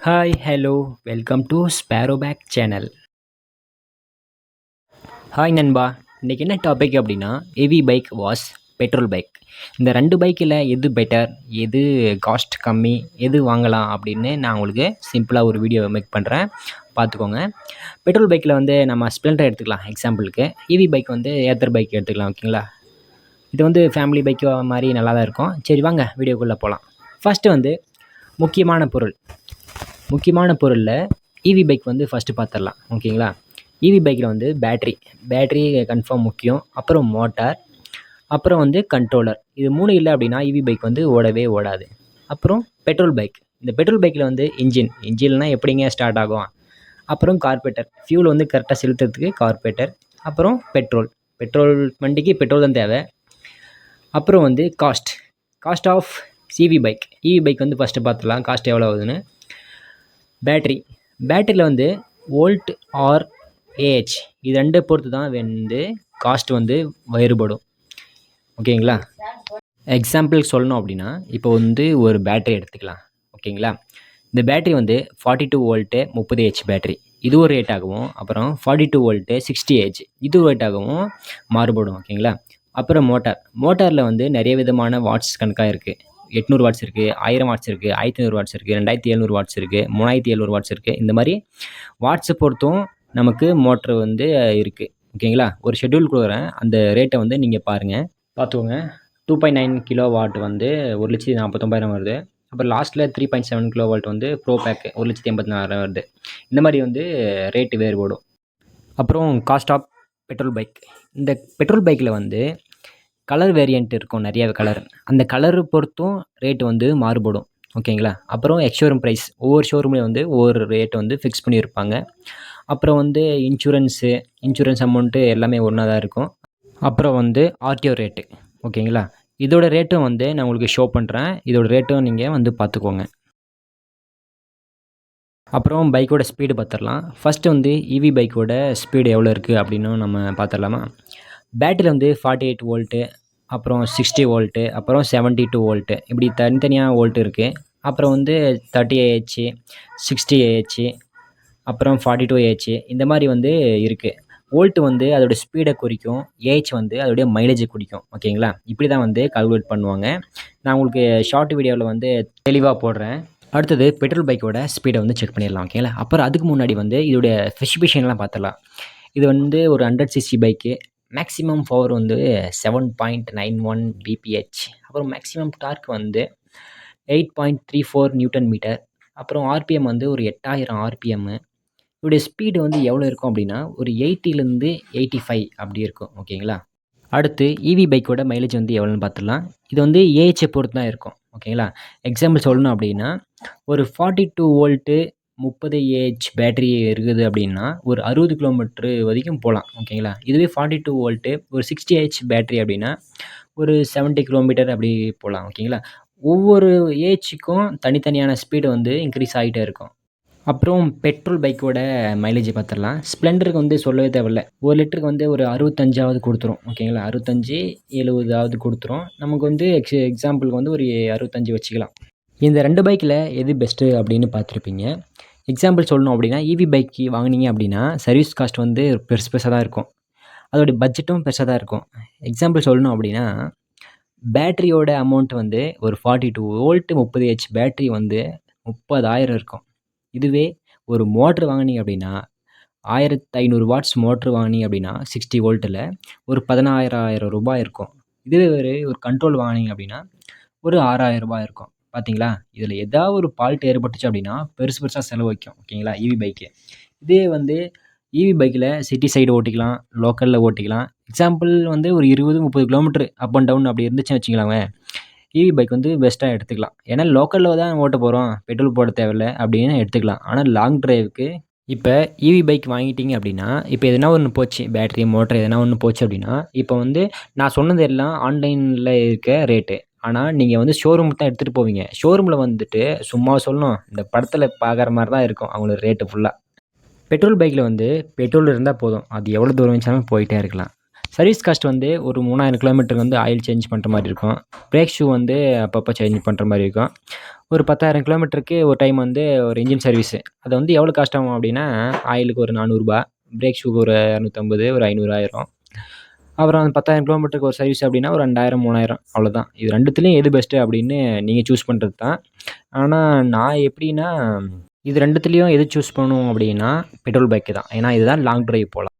Hi hello welcome to Sparrowpack channel. Hi நண்பா, இன்றைக்கி என்ன டாபிக் அப்படின்னா heavy bike vs petrol bike. இந்த ரெண்டு பைக்கில் எது பெட்டர், எது காஸ்ட் கம்மி, எது வாங்கலாம் அப்படின்னு நான் உங்களுக்கு சிம்பிளாக ஒரு வீடியோ மேக் பண்ணுறேன், பார்த்துக்கோங்க. பெட்ரோல் பைக்கில் வந்து நம்ம ஸ்ப்ளெண்டர் எடுத்துக்கலாம் எக்ஸாம்பிளுக்கு. ஹெவி பைக் வந்து ஏத்தர் பைக் எடுத்துக்கலாம், ஓகேங்களா. இது வந்து ஃபேமிலி பைக்கு மாதிரி நல்லா தான் இருக்கும். சரி வாங்க வீடியோக்குள்ளே போகலாம். ஃபஸ்ட்டு வந்து முக்கியமான பொருளில் இவி பைக் வந்து ஃபஸ்ட்டு பார்த்துடலாம், ஓகேங்களா. இவி பைக்கில் வந்து பேட்ரி கன்ஃபார்ம் முக்கியம். அப்புறம் மோட்டார், அப்புறம் வந்து கண்ட்ரோலர். இது 3 இல்லை அப்படின்னா இவி பைக் வந்து ஓடவே ஓடாது. அப்புறம் பெட்ரோல் பைக். இந்த பெட்ரோல் பைக்கில் வந்து இன்ஜின்லாம் எப்படிங்க ஸ்டார்ட் ஆகும். அப்புறம் கார்பரேட்டர், ஃபியூல் வந்து கரெக்டாக செலுத்துறதுக்கு கார்பரேட்டர். அப்புறம் பெட்ரோல் வண்டிக்கு பெட்ரோல் தான் தேவை. அப்புறம் வந்து காஸ்ட் ஆஃப் இவி பைக் வந்து ஃபஸ்ட்டு பார்த்துடலாம் காஸ்ட் எவ்வளோ ஆகுதுன்னு. பேட்டரியில் வந்து வோல்ட் ஆர் ஏஹெச், இது ரெண்டை பொறுத்து தான் வந்து காஸ்ட் வந்து வேறுபடும், ஓகேங்களா. எக்ஸாம்பிள் சொல்லணும் அப்படின்னா இப்போ வந்து ஒரு பேட்டரி எடுத்துக்கலாம், ஓகேங்களா. இந்த பேட்டரி வந்து 42 வோல்ட்டு 30H பேட்டரி, இது ஒரு ரேட் ஆகவும், அப்புறம் 42 வோல்ட்டு 60H இது ஒரு ரேட் ஆகவும் மாறுபடும், ஓகேங்களா. அப்புறம் மோட்டாரில் வந்து நிறைய விதமான வாட்ஸ் கணக்காக இருக்குது. 800 வாட்ஸ் இருக்குது, 1000 வாட்ஸ் இருக்குது, 1500 வாட்ஸ் இருக்குது, 2700 வாட்ஸ் இருக்குது, 3700 வாட்ஸ் இருக்குது. இந்த மாதிரி வாட்ஸை பொறுத்தும் நமக்கு மோட்ரு வந்து இருக்குது, ஓகேங்களா. ஒரு ஷெட்யூல் கொடுக்குறேன், அந்த ரேட்டை வந்து நீங்கள் பார்த்துக்கோங்க. 2.9 கிலோ வாட் வந்து 1,49,000 வருது. அப்புறம் லாஸ்ட்டில் 3.7 கிலோ வாட் வந்து ப்ரோ பேக்கு 1,84,000 வருது. இந்த மாதிரி வந்து ரேட்டு வேறுபடும். அப்புறம் காஸ்ட் ஆஃப் பெட்ரோல் பைக். இந்த பெட்ரோல் பைக்கில் வந்து கலர் வேரியண்ட் இருக்கும், நிறைய கலர். அந்த கலரு பொறுத்தும் ரேட்டு வந்து மாறுபடும், ஓகேங்களா. அப்புறம் எக்ஸ்ஷோரூம் ப்ரைஸ், ஒவ்வொரு ஷோரூம்லேயும் வந்து ஒவ்வொரு ரேட்டு வந்து ஃபிக்ஸ் பண்ணியிருப்பாங்க. அப்புறம் வந்து இன்சூரன்ஸ் அமௌண்ட்டு எல்லாமே ஒன்றா தான் இருக்கும். அப்புறம் வந்து ஆர்டிஓ ரேட்டு, ஓகேங்களா. இதோட ரேட்டும் வந்து நான் உங்களுக்கு ஷோ பண்ணுறேன், இதோட ரேட்டும் நீங்கள் வந்து பார்த்துக்கோங்க. அப்புறம் பைக்கோட ஸ்பீடு பார்த்துடலாம். ஃபஸ்ட்டு வந்து இவி பைக்கோட ஸ்பீடு எவ்வளோ இருக்குது அப்படின்னு நம்ம பார்த்துடலாமா. பேட்டரியில் வந்து 48 வோல்ட்டு, அப்புறம் 60 வோல்ட்டு, அப்புறம் 72 வோல்ட்டு, இப்படி தனித்தனியாக வோல்ட்டு இருக்குது. அப்புறம் வந்து 30 AH, 60 AH, அப்புறம் 42 AH, இந்த மாதிரி வந்து இருக்குது. வோல்ட்டு வந்து அதோடய ஸ்பீடை குறிக்கும், ஏஹெச் வந்து அதோடைய மைலேஜை குறிக்கும், ஓகேங்களா. இப்படி தான் வந்து கால்குலேட் பண்ணுவாங்க. நான் உங்களுக்கு ஷார்ட் வீடியோவில் வந்து தெளிவாக போடுறேன். அடுத்தது பெட்ரோல் பைக்கோட ஸ்பீடை வந்து செக் பண்ணிடலாம், ஓகேங்களா. அப்புறம் அதுக்கு முன்னாடி வந்து இதோடைய ஸ்பெசிஃபிகேஷன்லாம் பார்த்துடலாம். இது வந்து ஒரு 100cc பைக்கு. மேக்ஸிமம் பவர் வந்து 7.91 பிபிஹெச். அப்புறம் மேக்ஸிமம் டார்க் வந்து 8.34 நியூட்டன் மீட்டர். அப்புறம் ஆர்பிஎம் வந்து ஒரு 8000 ஆர்பிஎம்மு. இதோடைய ஸ்பீடு வந்து எவ்வளோ இருக்கும் அப்படின்னா ஒரு 80லேருந்து 85 அப்படி இருக்கும், ஓகேங்களா. அடுத்து இவி பைக்கோட மைலேஜ் வந்து எவ்வளோன்னு பார்த்துடலாம். இது வந்து ஏஹெச்சை பொறுத்து தான் இருக்கும், ஓகேங்களா. எக்ஸாம்பிள் சொல்லணும் அப்படின்னா ஒரு 42 வோல்ட்டு 30 ஏஹெச் பேட்டரி இருக்குது அப்படின்னா ஒரு 60 கிலோமீட்ரு வரைக்கும் போகலாம், ஓகேங்களா. இதுவே 42 வோல்ட்டு ஒரு 60 ஏஹெச் பேட்டரி அப்படின்னா ஒரு 70 கிலோமீட்டர் அப்படி போகலாம், ஓகேங்களா. ஒவ்வொரு ஏஹெச்சுக்கும் தனித்தனியான ஸ்பீடு வந்து இன்க்ரீஸ் ஆகிட்டே இருக்கும். அப்புறம் பெட்ரோல் பைக்கோட மைலேஜ் பார்த்துடலாம். ஸ்ப்ளெண்டருக்கு வந்து சொல்லவே தேவையில்ல, 1 லிட்டருக்கு வந்து ஒரு 65ஆவது கொடுத்துரும், ஓகேங்களா. 65 70ஆவது கொடுத்துரும். நமக்கு வந்து எக்ஸாம்பிளுக்கு வந்து ஒரு 65 வச்சுக்கலாம். இந்த ரெண்டு பைக்கில் எது பெஸ்ட்டு அப்படின்னு பார்த்துருப்பீங்க. எக்ஸாம்பிள் சொல்லணும் அப்படின்னா இவி பைக்கு வாங்கினீங்க அப்படின்னா சர்வீஸ் காஸ்ட் வந்து பெருசாக தான் இருக்கும், அதோடைய பட்ஜெட்டும் பெருசாக தான் இருக்கும். எக்ஸாம்பிள் சொல்லணும் அப்படின்னா பேட்டரியோட அமௌண்ட் வந்து ஒரு 42 வோல்ட்டு 30H பேட்டரி வந்து 30,000 இருக்கும். இதுவே ஒரு மோட்ரு வாங்கினீங்க அப்படின்னா 1500 வாட்ஸ் மோட்ரு வாங்கினீங்க அப்படின்னா 60 வோல்ட்டில் ஒரு 16,000 ரூபாய் இருக்கும். இதுவே ஒரு கண்ட்ரோல் வாங்கினீங்க அப்படின்னா ஒரு 6,000 ரூபாய் இருக்கும். பார்த்தீங்களா, இதில் ஏதாவது ஒரு ஃபால்ட் ஏற்பட்டுச்சு அப்படின்னா பெருசாக செலவு வைக்கும், ஓகேங்களா, இவி பைக்கு. இதே வந்து இவி பைக்கில் சிட்டி சைடு ஓட்டிக்கலாம், லோக்கலில் ஓட்டிக்கலாம். எக்ஸாம்பிள் வந்து ஒரு 20-30 கிலோமீட்டர் அப் அண்ட் டவுன் அப்படி இருந்துச்சுன்னு வச்சுக்கலாமே, இவி பைக் வந்து பெஸ்ட்டாக எடுத்துக்கலாம். ஏன்னா லோக்கலில் தான் ஓட்ட போகிறோம், பெட்ரோல் போட தேவையில்ல அப்படின்னு எடுத்துக்கலாம். ஆனால் லாங் டிரைவுக்கு இப்போ இவி பைக் வாங்கிட்டீங்க அப்படின்னா இப்போ எதனா ஒன்று போச்சு, பேட்டரி மோட்டர் எதனா ஒன்று போச்சு அப்படின்னா இப்போ வந்து நான் சொன்னது எல்லாம் ஆன்லைனில் இருக்க ரேட்டு. ஆனால் நீங்கள் வந்து ஷோரூமுக்கு தான் எடுத்துகிட்டு போவீங்க. ஷோரூமில் வந்துட்டு சும்மா சொல்லணும், இந்த படத்தில் பார்க்குற மாதிரி தான் இருக்கும் அவங்களோட ரேட்டு ஃபுல்லாக. பெட்ரோல் பைக்கில் வந்து பெட்ரோல் இருந்தால் போதும், அது எவ்வளோ தூரம் வச்சாலும் போயிட்டே இருக்கலாம். சர்வீஸ் காஸ்ட் வந்து ஒரு 3000 கிலோமீட்டருக்கு வந்து ஆயில் சேஞ்ச் பண்ணுற மாதிரி இருக்கும். பிரேக் ஷூ வந்து அப்பப்போ சேஞ்ச் பண்ணுற மாதிரி இருக்கும். ஒரு 10,000 கிலோமீட்டருக்கு ஒரு டைம் வந்து ஒரு இன்ஜின் சர்வீஸு. அது வந்து எவ்வளோ காஸ்ட் ஆகும் அப்படின்னா, ஆயிலுக்கு ஒரு ரூ. 400, பிரேக் ஷூக்கு ஒரு 250, ஒரு 500 ஆயிரும். அப்புறம் அந்த 10,000 கிலோமீட்டருக்கு ஒரு சர்வீஸ் அப்படின்னா ஒரு 2000, 3000 அவ்வளோதான். இது 2த்துலயும் எது பெஸ்ட்டு அப்படின்னு நீங்க சூஸ் பண்றது தான். ஆனா நான் எப்படின்னா, இது 2த்துலயும் எது சூஸ் பண்ணுவோம் அப்படின்னா, பெட்ரோல் பைக்கு தான். ஏன்னா இதுதான் லாங் டிரைவ் போலாம்.